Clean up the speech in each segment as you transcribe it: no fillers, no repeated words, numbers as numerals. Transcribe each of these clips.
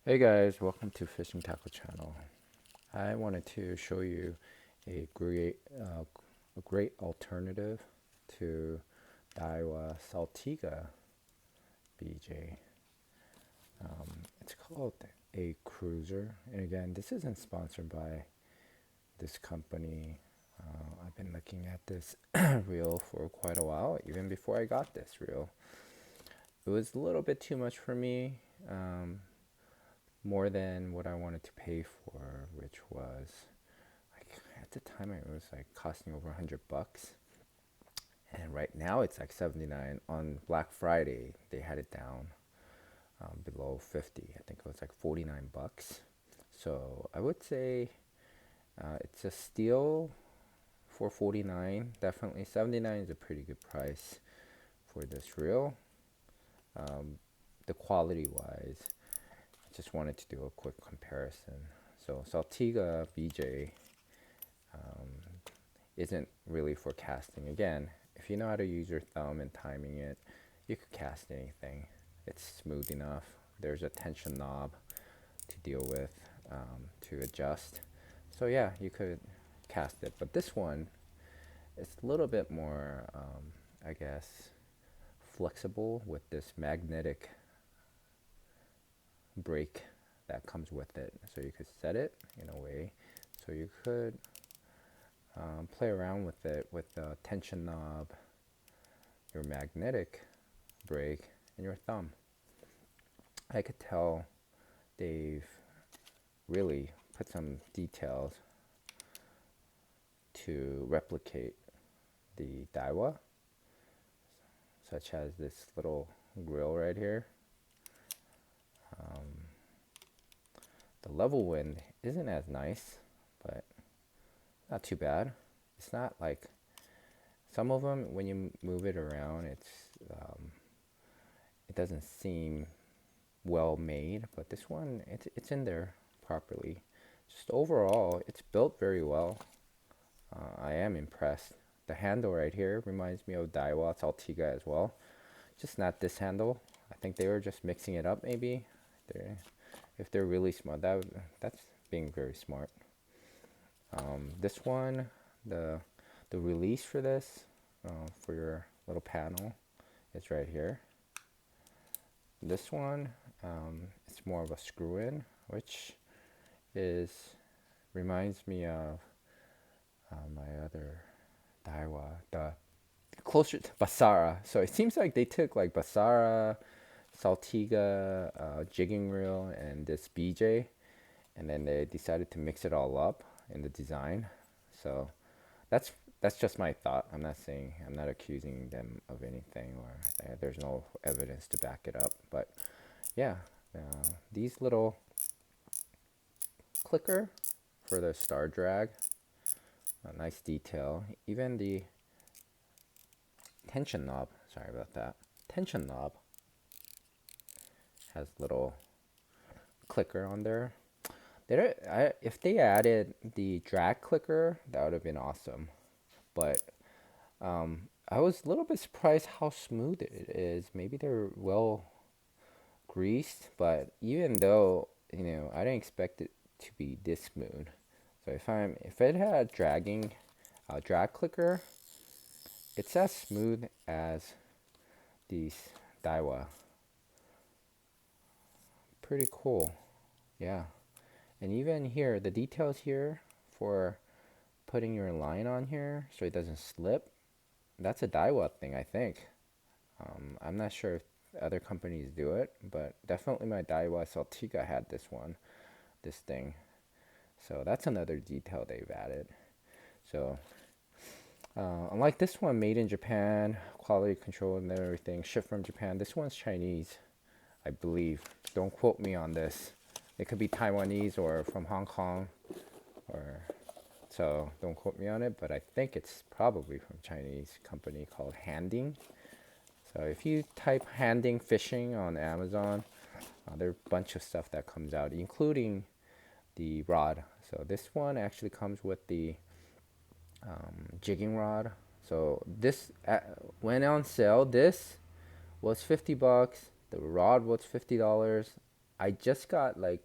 Hey guys, welcome to Fishing Tackle Channel. I wanted to show you a great alternative to Daiwa Saltiga BJ. It's called a cruiser, and again, this isn't sponsored by this company. I've been looking at this reel for quite a while, even before I got this reel. It was a little bit too much for me. More than what I wanted to pay for, which was like at the time it was like costing over $100, and right now it's like 79. On Black Friday they had it down below 50. I think it was like $49. So I would say it's a steal for 49. Definitely 79 is a pretty good price for this reel. The quality wise, I just wanted to do a quick comparison. So Saltiga BJ isn't really for casting. Again, if you know how to use your thumb and timing it, you could cast anything. It's smooth enough. There's a tension knob to deal with, to adjust. So yeah, you could cast it. But this one, it's a little bit more, I guess, flexible with this magnetic brake that comes with it. So you could set it in a way. So you could play around with it with the tension knob, your magnetic brake, and your thumb. I could tell they've really put some details to replicate the Daiwa, such as this little grill right here. The level wind isn't as nice, but not too bad. It's not like some of them when you move it around, it doesn't seem well made, but this one it's in there properly. Just overall, it's built very well. I am impressed. The handle right here reminds me of Daiwa Saltiga as well. Just not this handle. I think they were just mixing it up maybe. They're, if they're really smart, that's being very smart. This one, the the release for this, for your little panel, is right here. This one, it's more of a screw in, which is reminds me of my other Daiwa, the closer to Basara. So it seems like they took like Basara, Saltiga, Jigging Reel, and this BJ, and then they decided to mix it all up in the design. So that's that's just my thought. I'm not saying, I'm not accusing them of anything, or there's no evidence to back it up. But yeah, these little clicker for the star drag, a nice detail. Even the tension knob, sorry about that, tension knob has little clicker on there. If they added the drag clicker, that would have been awesome. But I was a little bit surprised how smooth it is. Maybe they're well greased, but even though, I didn't expect it to be this smooth. So if it had drag clicker, it's as smooth as these Daiwa. Pretty cool. Yeah. And even here, the details here for putting your line on here so it doesn't slip, that's a Daiwa thing, I think. I'm not sure if other companies do it, but definitely my Daiwa Saltiga had this thing. So that's another detail they've added. So unlike this one, made in Japan, quality control and everything, shipped from Japan. This one's Chinese, I believe. Don't quote me on this. It could be Taiwanese or from Hong Kong, or so don't quote me on it. But I think it's probably from a Chinese company called Handing. So if you type Handing fishing on Amazon, there are a bunch of stuff that comes out, including the rod. So this one actually comes with the jigging rod. So this went on sale. This was $50. The rod was $50. I just got like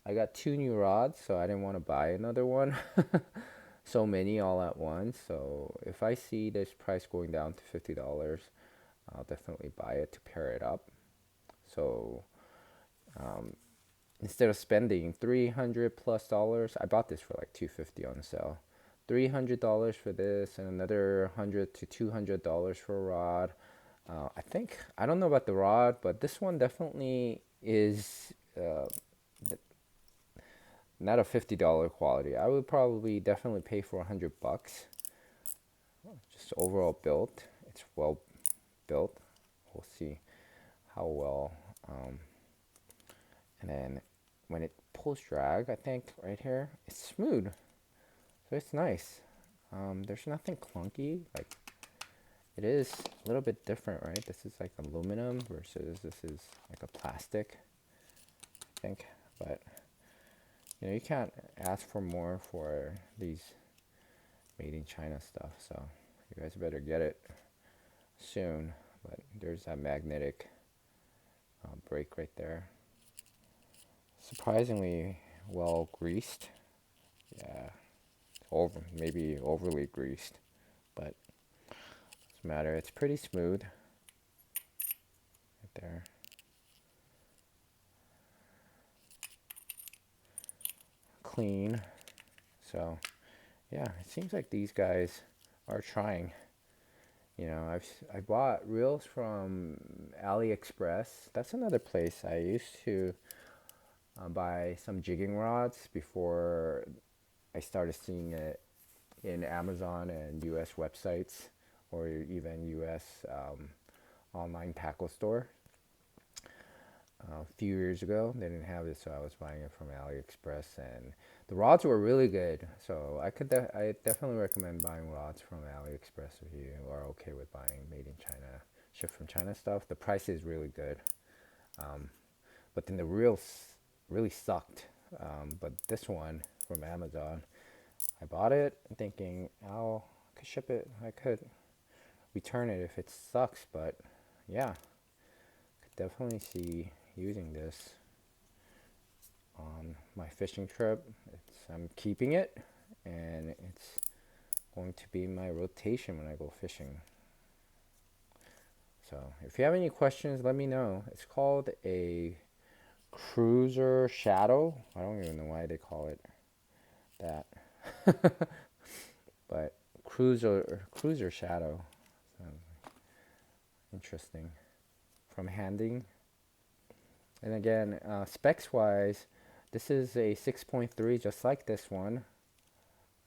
I got two new rods, so I didn't want to buy another one. So many all at once. So if I see this price going down to $50, I'll definitely buy it to pair it up. So um, instead of spending 300 plus dollars, I bought this for like 250 on sale. $300 for this and another 100 to $200 for a rod. I think I don't know about the rod, but this one definitely is not a $50 quality. I would probably definitely pay for $100. Just overall built, it's well built. We'll see how well. Um, and then when it pulls drag, I think right here, it's smooth. So it's nice. There's nothing clunky. Like it is a little bit different, right? This is like aluminum versus this is like a plastic, I think. But you know, you can't ask for more for these made in China stuff. So you guys better get it soon. But there's that magnetic brake right there. Surprisingly well greased. Yeah, over maybe overly greased, but doesn't matter. It's pretty smooth right there. Clean. So yeah, it seems like these guys are trying. You know, I bought reels from AliExpress. That's another place I used to buy some jigging rods before I started seeing it in Amazon and U.S. websites or even U.S. Online tackle store. A few years ago, they didn't have it, so I was buying it from AliExpress, and the rods were really good. So I definitely recommend buying rods from AliExpress if you are okay with buying made in China, shipped from China stuff. The price is really good, um, but then the reels really sucked. But this one from Amazon, I bought it thinking, oh, I could ship it. I could return it if it sucks, but yeah, could definitely see using this on my fishing trip. I'm keeping it, and it's going to be my rotation when I go fishing. So if you have any questions, let me know. It's called a Cruiser Shadow. I don't even know why they call it that, but Cruiser Shadow. Interesting. From handing. And again, specs wise, this is a 6.3 just like this one.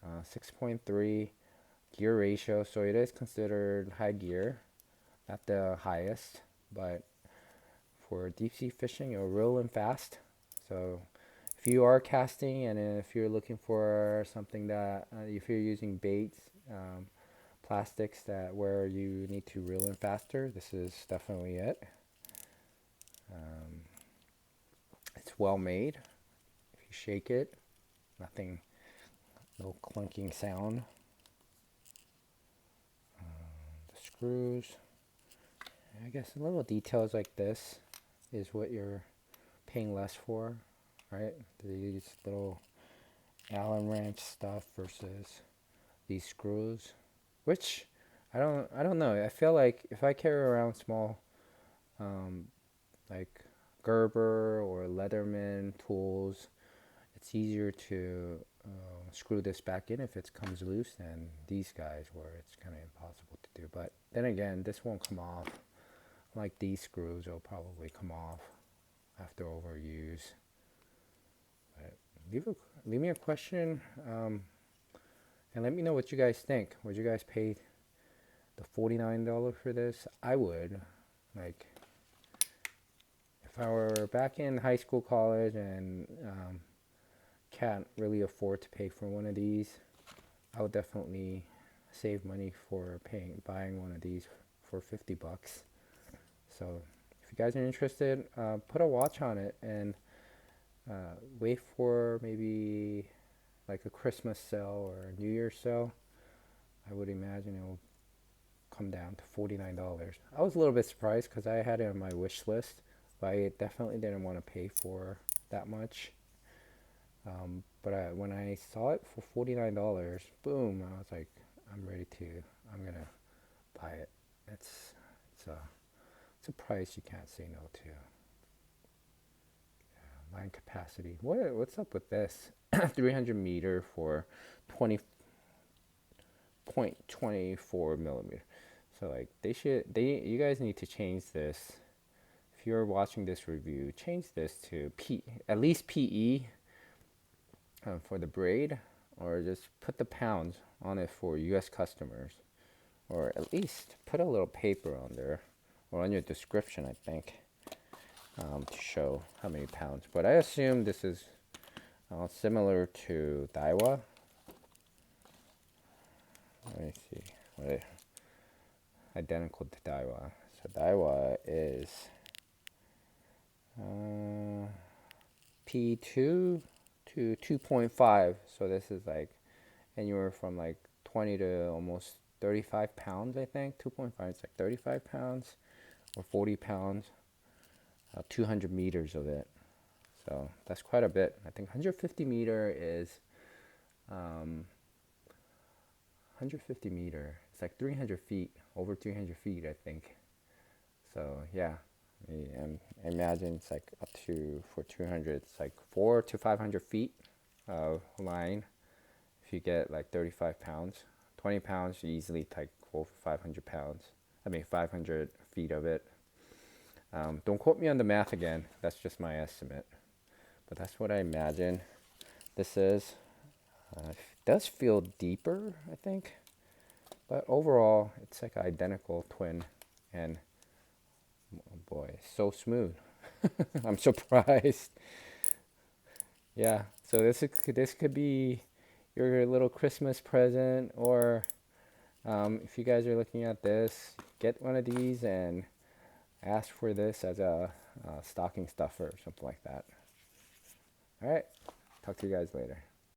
6.3 gear ratio, so it is considered high gear, not the highest, but for deep sea fishing, it'll reel in fast. So if you are casting and if you're looking for something that, if you're using baits, plastics that where you need to reel in faster, this is definitely it. Um, it's well made. If you shake it, nothing, no clunking sound. The screws. I guess little details like this is what you're paying less for, right? These little Allen wrench stuff versus these screws, which I don't know. I feel like if I carry around small, um, like Gerber or Leatherman tools, it's easier to screw this back in if it comes loose than these guys where it's kind of impossible to do. But then again, this won't come off. Like these screws, will probably come off after overuse. But leave me a question, and let me know what you guys think. Would you guys pay the $49 for this? I would. Like, if I were back in high school, college, and can't really afford to pay for one of these, I would definitely save money for buying one of these for $50. So if you guys are interested, put a watch on it and wait for maybe like a Christmas sale or a New Year's sale. I would imagine it will come down to $49. I was a little bit surprised because I had it on my wish list but I definitely didn't want to pay for that much. But when I saw it for $49, boom, I was like, I'm gonna buy it. It's it's a it's a price you can't say no to. Line capacity. What's up with this? 300 meter for 20.24 millimeter. So like you guys need to change this. If you're watching this review, change this to at least PE for the braid, or just put the pounds on it for US customers, or at least put a little paper on there or on your description, I think, to show how many pounds. But I assume this is similar to Daiwa. Let me see. Identical to Daiwa. So Daiwa is P2 to 2.5. So this is like anywhere from like 20 to almost 35 pounds, I think. 2.5 is like 35 pounds or 40 pounds. 200 meters of it. So that's quite a bit. I think 150 meter is 150 meter. It's like 300 feet, over 300 feet, I think. So yeah, I imagine it's like up to, for 200, it's like 400 to 500 feet of line. If you get like 35 pounds, 20 pounds, you easily take over 500 pounds. 500 feet of it. Don't quote me on the math again. That's just my estimate. But that's what I imagine this is. It does feel deeper, I think. But overall, it's like an identical twin. And oh boy, so smooth. I'm surprised. Yeah, so this could be your little Christmas present, or if you guys are looking at this, get one of these and ask for this as a stocking stuffer or something like that. All right, talk to you guys later.